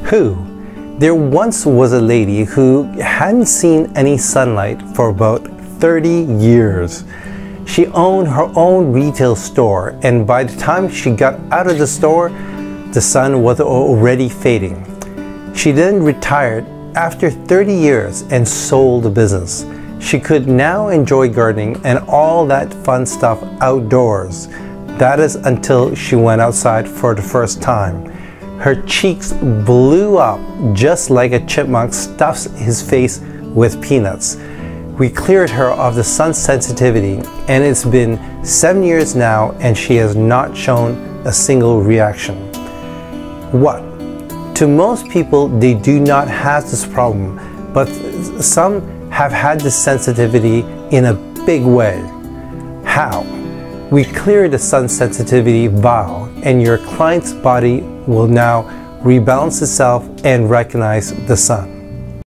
Who? There once was a lady who hadn't seen any sunlight for about 30 years. She owned her own retail store, and by the time she got out of the store, the sun was already fading. She then retired after 30 years and sold the business. She could now enjoy gardening and all that fun stuff outdoors. That is until she went outside for the first time. Her cheeks blew up just like a chipmunk stuffs his face with peanuts. We cleared her of the sun sensitivity, and it's been 7 years now and she has not shown a single reaction. What? To most people, they do not have this problem, but some have had this sensitivity in a big way. How? We clear the sun sensitivity vial, and your client's body will now rebalance itself and recognize the sun.